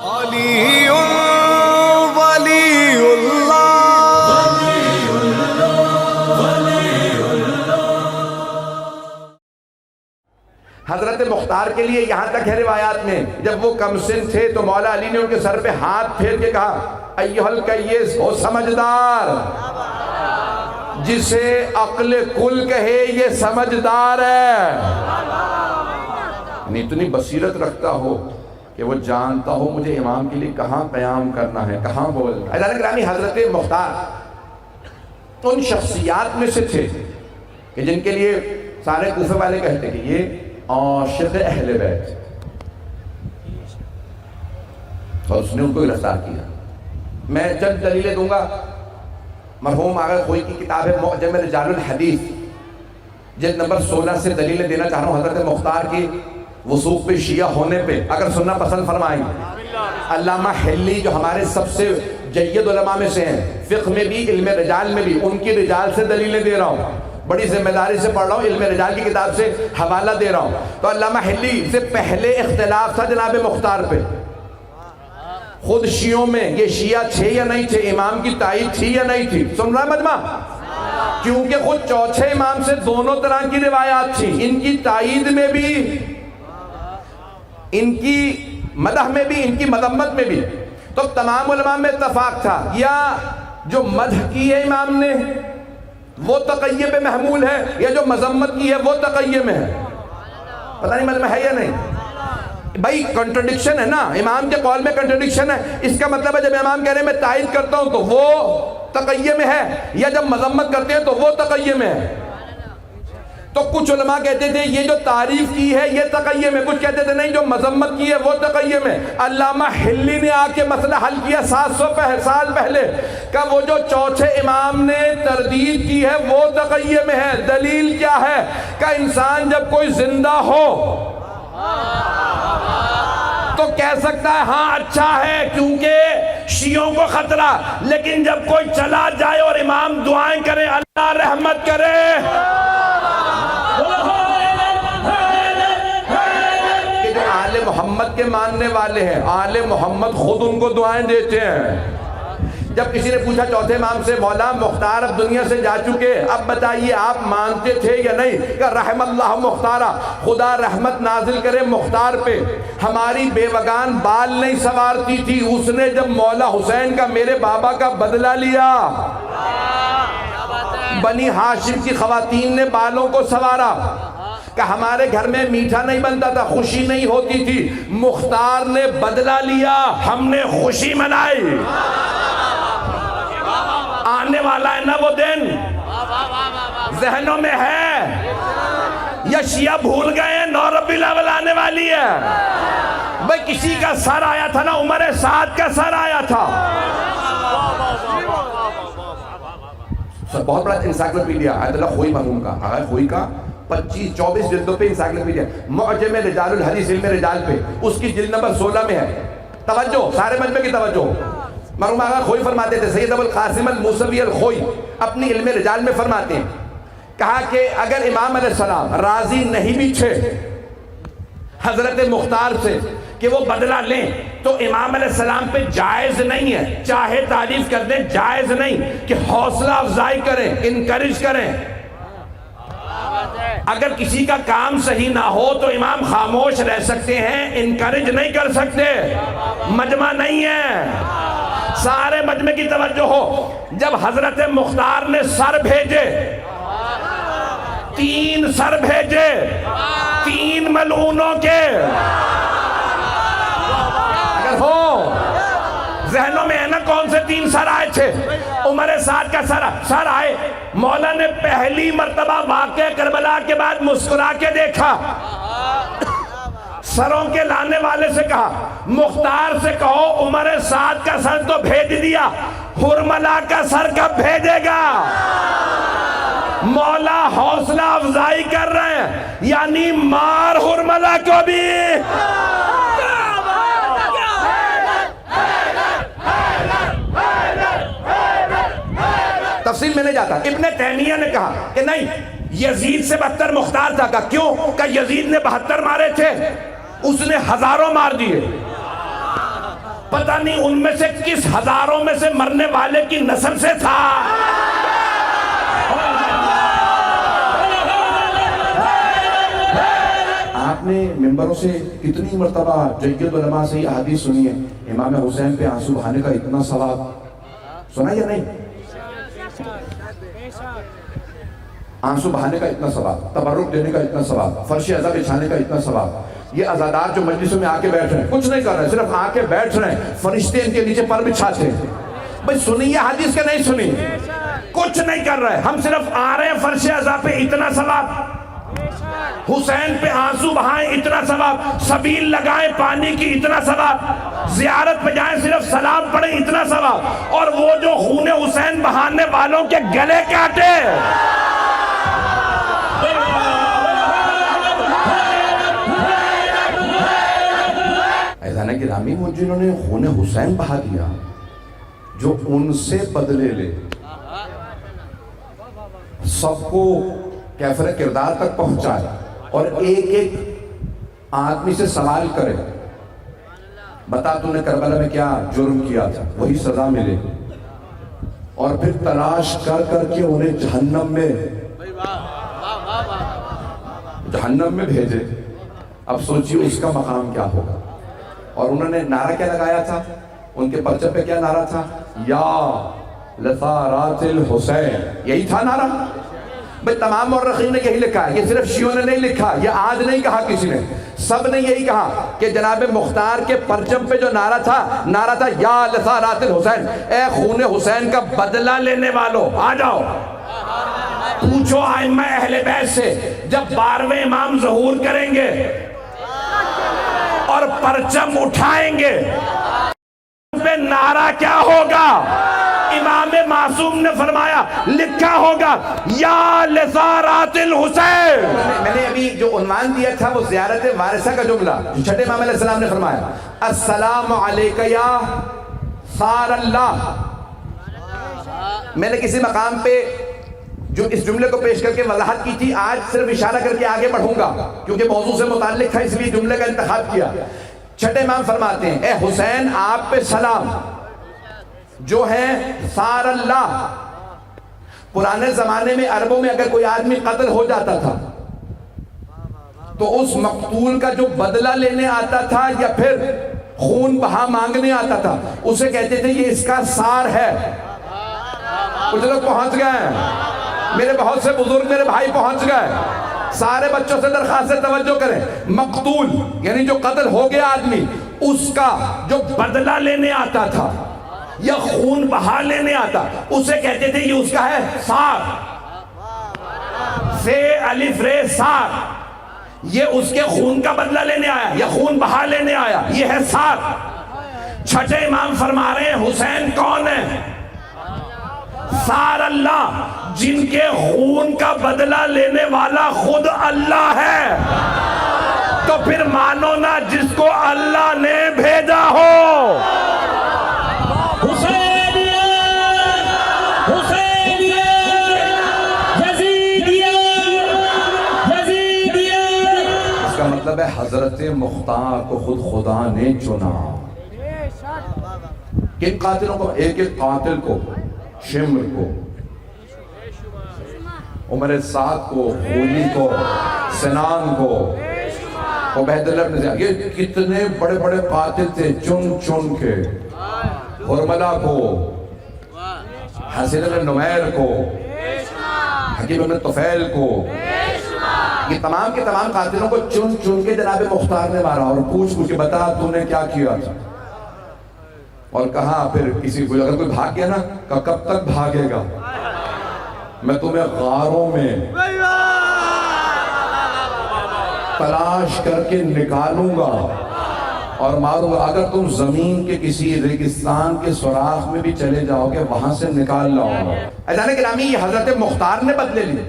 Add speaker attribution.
Speaker 1: علی ولی اللہ
Speaker 2: حضرت مختار کے لیے یہاں تک ہے روایات میں، جب وہ کم سن تھے تو مولا علی نے ان کے سر پہ ہاتھ پھیر کے کہا ایھا الکیس، ہو سمجھدار، جسے عقل کل کہے یہ سمجھدار ہے، یعنی اتنی بصیرت رکھتا ہو کہ وہ جانتا ہو مجھے امام کے لیے کہاں قیام کرنا ہے، کہاں بولنا ہے۔ عزیزان گرامی، حضرت مختار ان شخصیات میں سے تھے کہ جن کے لیے سارے کوفے والے کہتے کہ یہ عاشق اہل بیت، اور اس نے ان کو گرفتار کیا۔ میں چند دلیلیں دوں گا۔ مرحوم آغا خوئی کی کتاب ہے معجم رجال الحدیث، جلد نمبر 16 سے دلیلیں دینا چاہ رہا ہوں حضرت مختار کی وثوق پہ شیعہ ہونے پہ، اگر سننا پسند فرمائیں۔ علامہ حلی جو ہمارے سب سے جید علماء میں سے ہیں، فقہ میں بھی علم رجال میں بھی، ان کی رجال سے دلیلیں دے رہا ہوں، بڑی ذمہ داری سے پڑھ رہا ہوں، علم رجال کی کتاب سے حوالہ دے رہا ہوں۔ تو علامہ حلی سے پہلے اختلاف تھا جناب مختار پہ، خود شیعوں میں یہ شیعہ تھے یا نہیں تھے، امام کی تائید تھی یا نہیں تھی، سن رہا مجمع؟ کیونکہ خود چوتھے امام سے دونوں طرح کی روایات تھی، ان کی تائید میں بھی، ان کی مدح میں بھی، ان کی مذمت میں بھی۔ تو تمام علماء میں اتفاق تھا، یا جو مدح کی ہے امام نے وہ تقیہ پہ محمول ہے، یا جو مذمت کی ہے وہ تقیہ میں ہے۔ پتہ نہیں مجمع ہے یا نہیں؟ بھائی کنٹرڈکشن ہے نا، امام کے قول میں کنٹرڈکشن ہے، اس کا مطلب ہے جب امام کہہ رہے ہیں میں تائید کرتا ہوں تو وہ تقیہ میں ہے، یا جب مذمت کرتے ہیں تو وہ تقیہ میں ہے۔ تو کچھ علماء کہتے تھے یہ جو تعریف کی ہے یہ تقیہ میں، کچھ کہتے تھے نہیں جو مذمت کی ہے وہ تقیہ میں۔ علامہ حلی نے آ کے مسئلہ حل کیا 700 سال پہلے، کہ وہ جو چوتھے امام نے تردید کی ہے وہ تقیہ میں ہے۔ دلیل کیا ہے؟ کہ انسان جب کوئی زندہ ہو تو کہہ سکتا ہے ہاں اچھا ہے کیونکہ شیعوں کو خطرہ، لیکن جب کوئی چلا جائے اور امام دعائیں کرے اللہ رحمت کرے، کہ جو آل محمد کے ماننے والے ہیں، آل محمد خود ان کو دعائیں دیتے ہیں۔ جب کسی نے پوچھا چوتھے امام سے مولا مختار اب دنیا سے جا چکے، اب بتائیے آپ مانتے تھے یا نہیں؟ کہ رحم اللہ مختارہ، خدا رحمت نازل کرے مختار پہ، ہماری بیوگان بال نہیں سنوارتی تھی، اس نے جب مولا حسین کا میرے بابا کا بدلہ لیا، بنی ہاشم کی خواتین نے بالوں کو سنوارا، کہ ہمارے گھر میں میٹھا نہیں بنتا تھا، خوشی نہیں ہوتی تھی، مختار نے بدلہ لیا، ہم نے خوشی منائی۔ آنے والا ہے نا وہ دن، ذہنوں میں ہے، یا شیعہ بھول گئے ہیں 9 ربیع الاول آنے والی ہے؟ بھئی کسی کا سر آیا تھا نا، عمر سعد کا سر آیا تھا، بہت بڑا انسائکلوپیڈیا آیت اللہ خوئی مرحوم کا، آغا خوئی کا 24 جلدوں پہ انسائکلوپیڈیا معجم رجال الحدیث علم رجال پہ، اس کی جلد نمبر 16 میں ہے۔ توجہ، سارے مجمع کی توجہ۔ مرحوم آغا خوئی فرماتے تھے، سید ابو القاسم الموسوی الخوئی اپنی علم رجال میں فرماتے ہیں، کہا کہ اگر امام علیہ السلام راضی نہیں بھی تھے حضرت مختار سے کہ وہ بدلہ لیں، تو امام علیہ السلام پہ جائز نہیں ہے، چاہے تعریف کر دیں جائز نہیں کہ حوصلہ افزائی کریں، انکریج کریں۔ اگر کسی کا کام صحیح نہ ہو تو امام خاموش رہ سکتے ہیں، انکریج نہیں کر سکتے، مجمع نہیں ہے۔ سارے مجمع کی توجہ ہو، جب حضرت مختار نے سر بھیجے، 3 سر بھیجے 3 ملعونوں کے، اگر ہو ذہنوں میں ہے نا کون سے 3 سر آئے تھے؟ عمر سعد کا سر آئے، مولا نے پہلی مرتبہ واقعہ کربلا کے بعد مسکرا کے دیکھا، سروں کے لانے والے سے کہا مختار سے کہو عمر سعد کا سر تو بھیج دیا، حرملہ کا سر کب بھیجے گا؟ مولا حوصلہ افزائی کر رہے ہیں، یعنی مار حرملہ کو بھی۔ تفصیل میں نہیں جاتا، ابن تیمیہ نے کہا کہ نہیں، یزید سے بدتر مختار تھا۔ کہا کیوں؟ کہ یزید نے 72 مارے تھے، اس نے ہزاروں مار دیے۔ پتہ نہیں ان میں سے کس ہزاروں میں سے مرنے والے کی نسل سے تھا. آپ نے ممبروں سے کتنی مرتبہ جید علماء سے یہ حدیث سنی ہے, امام حسین پہ آنسو بہانے کا اتنا ثواب, سنا یا نہیں؟ آنسو بہانے کا اتنا ثواب, تبرک دینے کا اتنا ثواب, فرش عزا بچھانے کا اتنا ثواب. یہ عزادار جو مجلسوں میں آ کے بیٹھ رہے ہیں, کچھ نہیں کر رہے, صرف آ کے بیٹھ رہے ہیں, فرشتے ان کے نیچے پر بچھاتے ہیں. بھئی سنی یہ حدیث کے نہیں سنی؟ کچھ نہیں کر رہے, ہم صرف آ رہے ہیں فرش عزا پہ اتنا ثواب, حسین پہ آنسو بہائیں اتنا ثواب, سبیل لگائیں پانی کی اتنا ثواب, زیارت پہ جائیں صرف سلام پڑھیں اتنا ثواب, اور وہ جو خون حسین بہانے والوں کے گلے کاٹے. ایزانہ گرامی وہ جنہوں نے خون حسین بہا دیا, جو ان سے بدلے لے, سب کو کیفر کردار تک پہنچائے, اور ایک ایک آدمی سے سوال کرے, بتا تو نے کربلا میں کیا جرم کیا تھا, وہی سزا ملے, اور پھر تلاش کر کر کے انہیں جہنم میں بھیجے. اب سوچیے اس کا مقام کیا ہوگا. اور انہوں نے نعرہ کیا لگایا تھا, ان کے پرچم پہ کیا نعرہ تھا؟ یا لثارات الحسین, یہی تھا نعرہ. بھئی تمام مورخین نے یہی لکھا ہے, یہ صرف شیعوں نے نہیں لکھا, یہ آج نہیں کہا کسی نے, سب نے یہی کہا کہ جناب مختار کے پرچم پہ جو نعرہ تھا یا لثارات الحسین, اے خون حسین کا بدلہ لینے والو آ جاؤ. پوچھو ائمہ اہل بیت سے, جب 12ویں امام ظہور کریں گے اور پرچم اٹھائیں گے پہ نعرہ کیا ہوگا؟ امام معصوم نے فرمایا, لکھا ہوگا یا لثارات الحسین. میں نے ابھی جو عنوان دیا تھا وہ زیارت وارثہ کا جملہ, چھٹے امام علیہ السلام نے فرمایا, السلام علیکہ یا ثار اللہ. میں نے کسی مقام پہ جو اس جملے کو پیش کر کے وضاحت کی تھی, آج صرف اشارہ کر کے آگے بڑھوں گا کیونکہ موضوع سے متعلق تھا, اس لیے جملے کا انتخاب کیا. چھٹے امام فرماتے ہیں, اے حسین آپ پہ سلام, جو ہے ثار اللہ. پرانے زمانے میں عربوں میں اگر کوئی آدمی قتل ہو جاتا تھا تو اس مقتول کا جو بدلہ لینے آتا تھا یا پھر خون بہا مانگنے آتا تھا, اسے کہتے تھے یہ اس کا ثار ہے. کچھ لوگ پہنچ گئے ہیں, میرے بہت سے بزرگ میرے بھائی پہنچ گئے. سارے بچوں سے درخواست سے توجہ کریں, مقتول یعنی جو قتل ہو گیا آدمی, اس کا جو بدلہ لینے آتا تھا یا خون بہا لینے آتا, اسے کہتے تھے یہ اس کا ہے ثار. سے الف رے ثار, یہ اس کے خون کا بدلہ لینے آیا یا خون بہا لینے آیا, یہ ہے ثار. چھٹے امام فرما رہے ہیں حسین کون ہے؟ ثار اللہ, جن کے خون کا بدلہ لینے والا خود اللہ ہے. تو پھر مانو نا جس کو اللہ نے بھیجا ہو. اس کا مطلب ہے حضرت مختار کو خود خدا نے چنا. کن قاتلوں کو؟ ایک ایک قاتل کو, شمر کو, عمر سعد کو, خولی کو, سنان کو, عبید اللہ بن زیاد, یہ کتنے بڑے بڑے قاتل تھے, چن چن کے. حرملہ کو, حسین بن نمیر کو, حکیم بن طفیل کو, یہ تمام کے تمام قاتلوں کو چن چن کے جناب مختار نے مارا, اور پوچھ کے بتا تو نے کیا کیا تھا. اور کہا پھر کسی کو اگر کوئی بھاگ گیا نا, کہا کب تک بھاگے گا, میں تمہیں غاروں میں تلاش کر کے نکالوں گا اور ماروں گا. اگر تم زمین کے کسی ریگستان کے سوراخ میں بھی چلے جاؤ گے, وہاں سے نکال لاؤں گا. عزیزان گرامی, یہ حضرت مختار نے بدلے لی.